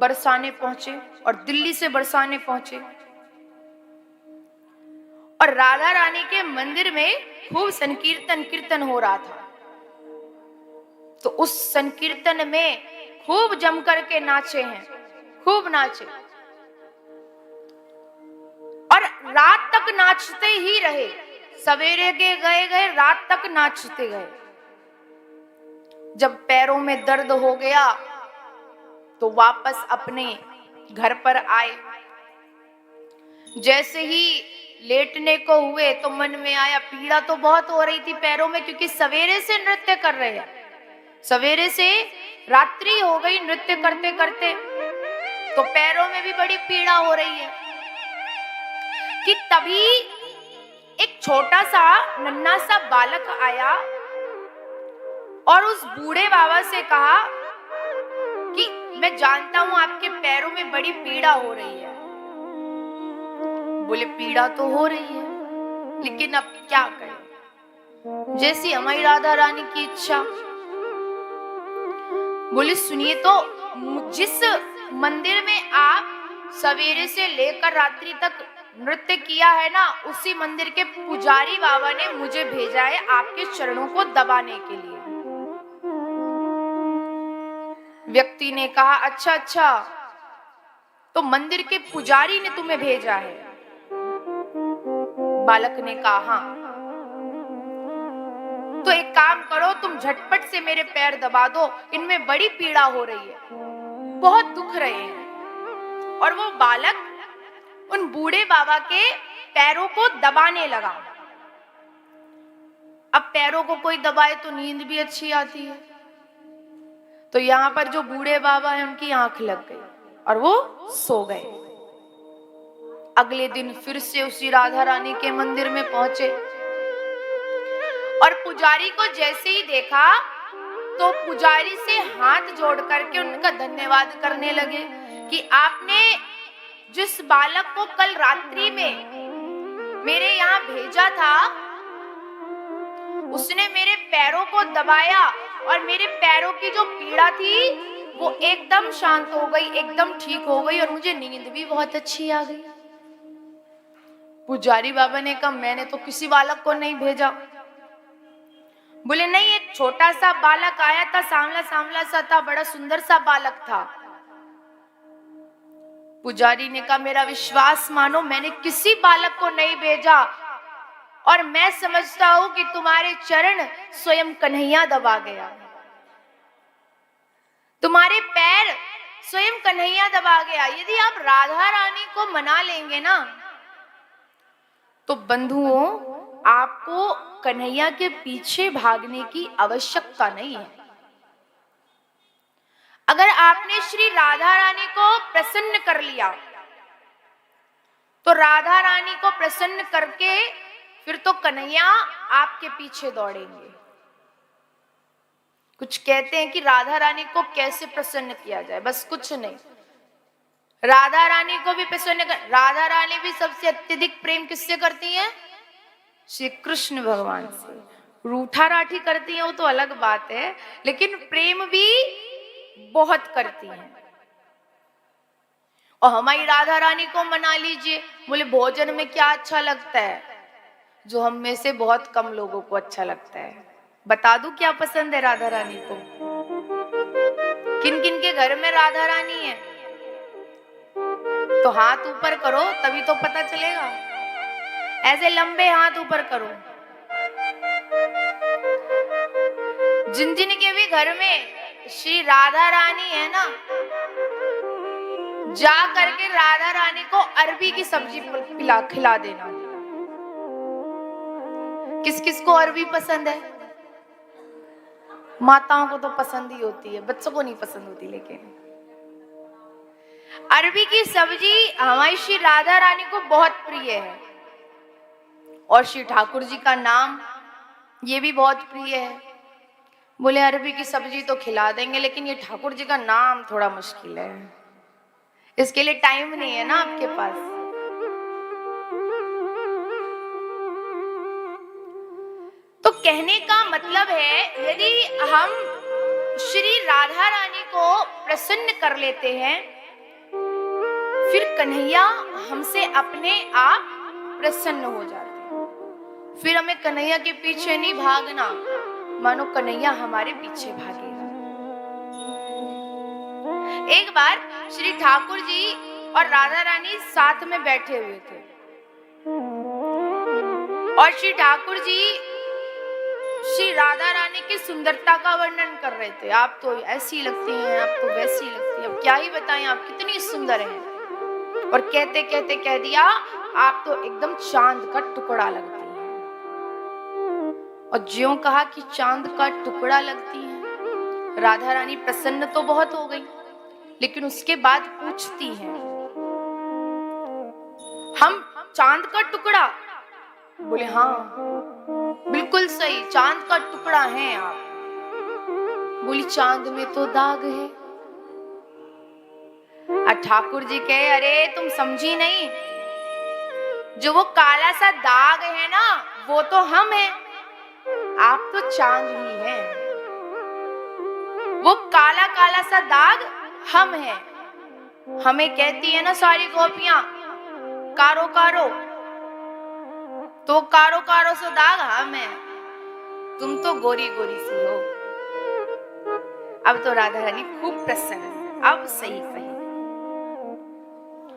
बरसाने पहुंचे और दिल्ली से बरसाने पहुंचे और राधा रानी के मंदिर में खूब संकीर्तन कीर्तन हो रहा था। तो उस संकीर्तन में खूब जम करके नाचे हैं, खूब नाचे और रात तक नाचते ही रहे। सवेरे के गए रात तक नाचते गए। जब पैरों में दर्द हो गया तो वापस अपने घर पर आए। जैसे ही लेटने को हुए तो मन में आया, पीड़ा तो बहुत हो रही थी पैरों में, क्योंकि सवेरे से नृत्य कर रहे हैं, सवेरे से रात्रि हो गई नृत्य करते करते, तो पैरों में भी बड़ी पीड़ा हो रही है। कि तभी एक छोटा सा नन्हा सा बालक आया और उस बूढ़े बाबा से कहा कि मैं जानता हूं आपके पैरों में बड़ी पीड़ा हो रही है। बोले पीड़ा तो हो रही है, लेकिन अब क्या करें, जैसी हमारी राधा रानी की इच्छा। बोले सुनिए, तो जिस मंदिर में आप सवेरे से लेकर रात्रि तक नृत्य किया है ना, उसी मंदिर के पुजारी बाबा ने मुझे भेजा है आपके चरणों को दबाने के लिए। व्यक्ति ने कहा अच्छा अच्छा, तो मंदिर के पुजारी ने तुम्हें भेजा है? बालक ने कहा हाँ। तो एक काम करो, तुम झटपट से मेरे पैर दबा दो, इनमें बड़ी पीड़ा हो रही है, बहुत दुख रहे हैं। और वो बालक उन बूढ़े बाबा के पैरों को दबाने लगा। अब पैरों को कोई दबाए तो नींद भी अच्छी आती है। तो यहाँ पर जो बूढ़े बाबा हैं उनकी आंख लग गई और वो सो गए। अगले दिन फिर से उसी राधा रानी के मंदिर में पहुंचे और पुजारी को जैसे ही देखा तो पुजारी से हाथ जोड़ करके उनका धन्यवाद करने लगे कि आपने जिस बालक को कल रात्रि में मेरे यहाँ भेजा था, उसने मेरे पैरों को दबाया और मेरे पैरों की जो पीड़ा थी वो एकदम शांत हो गई, एकदम ठीक हो गई और मुझे नींद भी बहुत अच्छी आ गई। पुजारी बाबा ने कहा मैंने तो किसी बालक को नहीं भेजा। बोले नहीं, एक छोटा सा बालक आया था, सांवला सांवला सा था, बड़ा सुंदर सा बालक था। पुजारी ने कहा मेरा विश्वास मानो, मैंने किसी बालक को नहीं भेजा और मैं समझता हूं कि तुम्हारे चरण स्वयं कन्हैया दबा गया, तुम्हारे पैर स्वयं कन्हैया दबा गया। यदि आप राधा रानी को मना लेंगे ना, तो बंधुओं आपको कन्हैया के पीछे भागने की आवश्यकता नहीं है। अगर आपने श्री राधा रानी को प्रसन्न कर लिया तो राधा रानी को प्रसन्न करके फिर तो कन्हैया आपके पीछे दौड़ेंगे। कुछ कहते हैं कि राधा रानी को कैसे प्रसन्न किया जाए, बस कुछ नहीं, राधा रानी को भी प्रसन्न कर। राधा रानी भी सबसे अत्यधिक प्रेम किससे करती हैं? श्री कृष्ण भगवान से। रूठा राठी करती हैं वो तो अलग बात है, लेकिन प्रेम भी बहुत करती हैं। और हमारी राधा रानी को मना लीजिए, बोले भोजन में क्या अच्छा लगता है, जो हम में से बहुत कम लोगों को अच्छा लगता है। बता दूं क्या पसंद है राधा रानी को? किन किन के घर में राधा रानी है तो हाथ ऊपर करो, तभी तो पता चलेगा। ऐसे लंबे हाथ ऊपर करो। जिन जिन के भी घर में श्री राधा रानी है ना, जा करके राधा रानी को अरबी की सब्जी खिला देना। किस किस को अरबी पसंद है? माताओं को तो पसंद ही होती है, बच्चों को नहीं पसंद होती। लेकिन अरबी की सब्जी हमारी श्री राधा रानी को बहुत प्रिय है और श्री ठाकुर जी का नाम ये भी बहुत प्रिय है। बोले अरबी की सब्जी तो खिला देंगे, लेकिन ये ठाकुर जी का नाम थोड़ा मुश्किल है, इसके लिए टाइम नहीं है ना आपके पास। तो कहने का मतलब है, यदि हम श्री राधा रानी को प्रसन्न कर लेते हैं फिर कन्हैया हमसे अपने आप प्रसन्न हो जाते हैं। फिर हमें कन्हैया के पीछे नहीं भागना, मानो कन्हैया हमारे पीछे भागेगा। एक बार श्री ठाकुर जी और राधा रानी साथ में बैठे हुए थे और श्री ठाकुर जी श्री राधा रानी की सुंदरता का वर्णन कर रहे थे। आप तो ऐसी लगती हैं, आप तो वैसी लगती हैं, अब क्या ही बताएं आप कितनी सुंदर हैं। और कहते कहते कह दिया, आप तो एकदम चांद का टुकड़ा लगती हैं। और ज्यों कहा कि चांद का टुकड़ा लगती हैं, राधा रानी प्रसन्न तो बहुत हो गई, लेकिन उसके बाद पूछती हैं, हम चांद का टुकड़ा? बोले हाँ बिल्कुल सही, चांद का टुकड़ा है आप। बोली चांद में तो दाग है। ठाकुर जी कहे, अरे तुम समझी नहीं, जो वो काला सा दाग है ना, वो तो हम हैं, आप तो चांद ही हैं। वो काला काला सा दाग हम हैं। हमें कहती है ना सारी गोपियां, कारो कारो, तो कारो कारो सो दाग हम हैं, तुम तो गोरी गोरी सी हो। अब तो राधा रानी खूब प्रसन्न, अब सही कही।